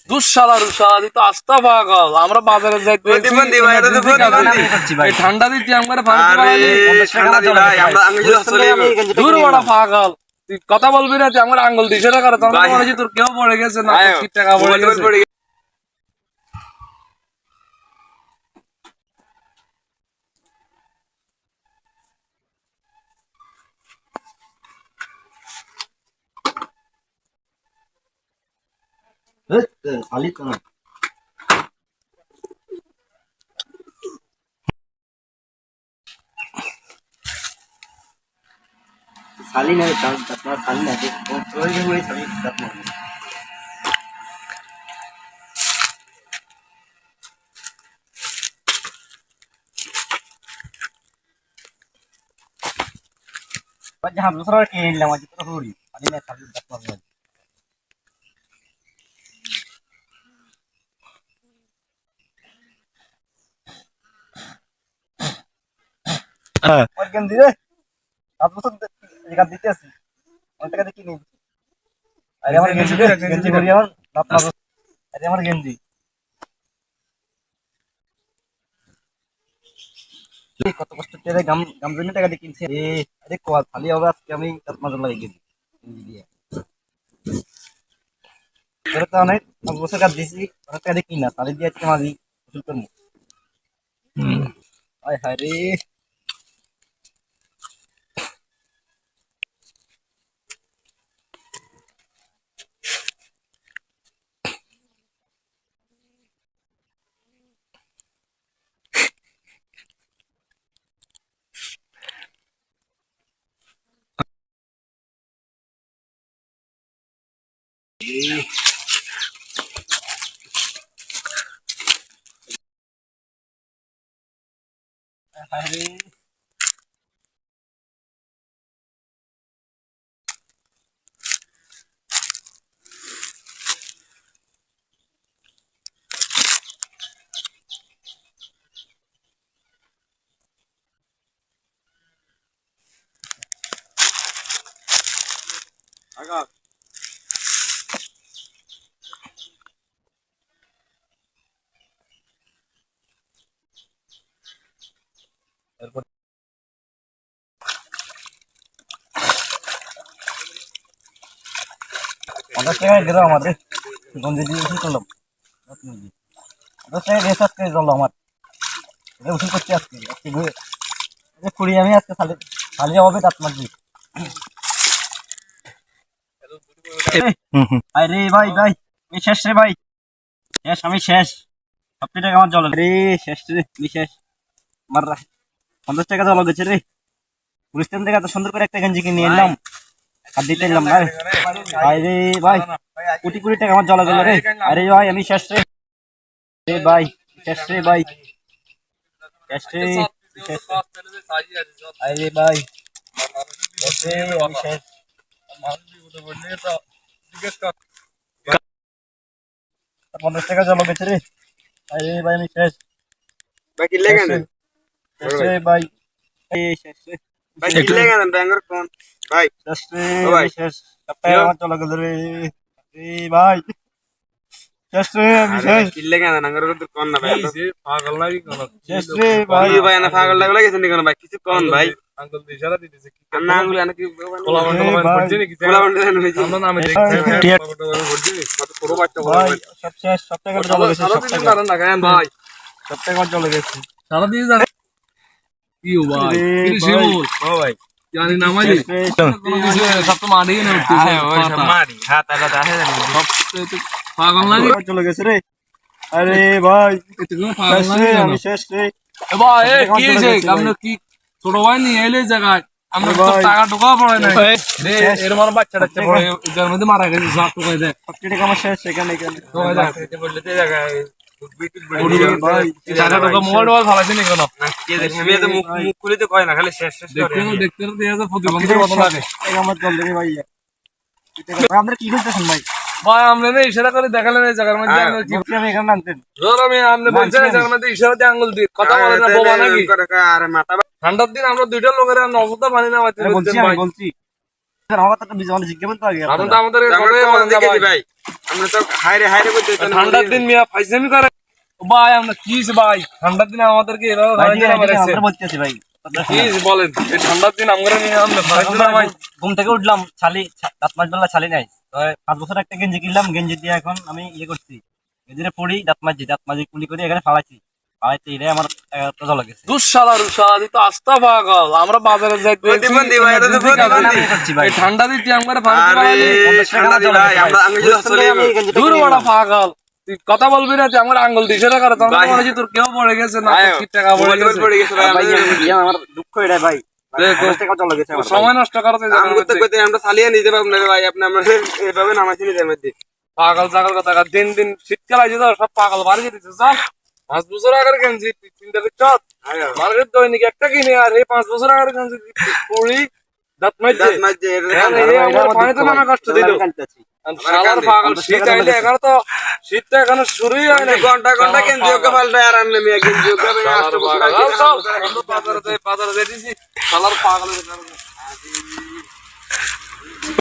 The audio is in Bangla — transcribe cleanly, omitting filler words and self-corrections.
দুঃশালা দুঃশালা তো আস্তা পাগল। আমরা বাজারে যাইতে ঠান্ডা দিচ্ছি আমরা দূর বড় পাগল। তুই কথা বলবি না, তুই আমার আঙ্গুল দিছে না কারণ তোর কেউ পড়ে গেছে না, কি টাকা পড়ে গেছে। साली नहीं अपना साली नहीं तो हुई साली अपना पर जहाँ दूसरा के लगा जितना थोड़ी साली नहीं साली अपना और गंदी रे आप लोग जगह देते हैं और जगह देखी नहीं अरे हमारे गंजी करिए और अपना अरे हमारे गंजी কত কষ্ট করে গাম গাম জন্য টাকা দিয়ে কিনছে এ আরে কোয়া খালি হবে আজকে আমি কত মজা লাগে গেছি দিয়ে এর তো অনেক বছর কাজ দিছি অনেক টাকা দিয়ে কিনা তাহলে দিয়ে আজকে মাঝি ওষুধ করবো হায় হায় রে হায় রে আগা এরপর 50 টাকা দিলো আমাদের গঞ্জি দিয়ে ওষুধ করলাম 10 টাকা রেস আজকে চললো আমার এটা ওষুধ করছি আজকে আজকে খুঁড়ি আমি আজকে খালি খালি হবে দাঁত মারবি আরে ভাই ভাই আমি শেষ রে ভাই শেষ আমি শেষ 70 টাকা আমার জল রে শেষ রে আমি শেষ আমার 50 টাকা জল গেছে রে পুলিশ থেকে এত সুন্দর করে একটা গেঞ্জি কিনে নিয়ে এলাম আর দিতে এলাম ভাই আরে ভাই কোটি কোটি টাকা আমার জল গেল রে আরে ভাই আমি শেষ রে ভাই শেষ রে ভাই শেষ রে আরে ভাই শেষ রে আমি শেষ 50 টাকা জল গেছে রে আরে ভাই আমি শেষ ভাই কি লেগেন শেষ রে ভাই এই শেষ রে ভাই কি লেগেন ব্যাঙ্গর কোন ভাই শেষ রে আমি শেষ সপ্তাহে আমার চলে গেল রে ভাই শেষ রে আমি শেষ কি লেগেন নাঙ্গর কোন না ভাই পাগল লাগি কোন শেষ রে ভাই ভাই না পাগল লাগছে নি কোন ভাই কিছু কোন ভাই আঙ্গুল দিয়ে ইশারা দিতেছে কি না আঙ্গুল আনা কি কোলা মন্ডল করছে নাকি কোলা মন্ডল আমরা নামে দেখছি করছে কত ছোট বাচ্চা বড় ভাই সব শেষ সপ্তাহে করে চলে গেছে সারা না গায়ন ভাই সপ্তাহে করে চলে গেছে সারা দিয়ে জানে কি ও ভাই কি শিমুল ও ভাই জানি না মাঝে কোন কিছু সব তো মারি না উঠতেছে ওই সব মারি হাত আলা দাহে সব তো পাগল লাগি চলে গেছে রে আরে ভাই এত কোন পাগল শেষ লাগি রে না আমি শেষ রে এ ভাই এ কি হইছে আপনি কি ছোট ভাই নি এলে জায়গায় আমরা তো টাকা ঢোকা পড়ে নাই রে এর মানে বাচ্চাটা পড়ে এর মধ্যে মারা গেছে সব তো কই দে 50 টাকা আমার শেষ সেখানে এখানে তো কই দে বললে তে জায়গায় ভাই টাকা ঢোকা মোবাইল ফালাইছে নি কেন কে দেখে আমি তো মুখ খুলে তো কয় না খালি শেষ শেষ করে দেখতে দেয়া যায় প্রতিবন্ধীর মত লাগে আমার জল দেবে ভাই আপনারা কি করতেছেন ভাই ভাই আমরা না ইশারা করে দেখালেন এই জায়গার মধ্যে আমরা কি বলছি আমি এখানে আনতেন ধর আমি আপনি বলছেন এই জায়গার মধ্যে ইশারা দিয়ে আঙ্গুল দিয়ে কথা বলেন না বোবা নাকি আরে মাথা ঠান্ডার দিন আমরা দুইটা লোকের অবস্থা পানি না বলছি আমি বলছি আমার কথা একটা বিজয় জিজ্ঞাসা তো আগে আপনি তো আমাদের আমরা কথাই তো বলেন না দেখেছি ভাই। ভাই আমরা তো হাইরে করতে ঠান্ডার দিন মিয়া ফাইজলামি করে ভাই আমরা কি হইছে ভাই ঠান্ডার দিন আমাদেরকে এভাবে ভাই ফাইজলামি মারাইছে আমরা বলতেছি ভাই কি বলেন এই ঠান্ডার দিন আমরা নিয়ে আমরা ফাইজলামি ভাই ঘুম থেকে উঠলাম দাঁত মাজবেলা ছালি নাই 5 বছর একটা গেঞ্জি কিনলাম গেঞ্জি দিয়ে এখন আমি ইয়ে করছি গেঞ্জিরে পড়ি দাঁত মাজি কুলি করে এখানে ফালাইছি এটাই আমার একটা জল গেছে দুঃশালা রুশালা তুই তো আস্তা পাগল আমরা বাজারে যাইতে প্রতিবন্ধী ভাই, এটা তো প্রতিবন্ধী। করছি ভাই এই ঠান্ডা দিতে আমরা আরে ঠান্ডা দি ভাই আমরা আমি যদি চলে দূর বড় পাগল তুই কথা বলবি না তুই আমার আঙ্গুল দিছে না করে তখন ভাই। মনে হচ্ছে তোর কেউ পড়ে গেছে না তোর কি টাকা পড়ে মোবাইল গেছে পড়ে গেছে ভাই ভাই আমাদের আমার দুঃখ এটাই ভাই দেখো, 50 টাকা জল গেছে আমার ভাই। সময় নষ্ট করতে আমরা তো কইতে আমরা চালিয়ে নিতে পারবো না ভাই আপনি আমরা এভাবে নামাইছি নিজের মধ্যে পাগল জাগল কথা দিন দিন শীতকাল আইছে তো সব পাগল বাড়ি যেতেছে চল 5 বছর আগের গেঞ্জি তিনটা চট মার্কেট দৈনিক একটা কিনে আর এই 5 বছর আগের গেঞ্জি পড়ি দাঁত মাইছে দাঁত মাঝে আমার পানিতে নামে কষ্ট দিল শালার পাগল শীত আইলে এখানে তো শীতটা এখানে শুরুই হয় না ঘন্টা ঘন্টা কেন্দ্র ওকে পাল্টা আর আনলে মিয়া কেন্দ্র ওকে শালার পাগল চল আমরা বাজারে যাই দিছি শালার পাগলের কারণে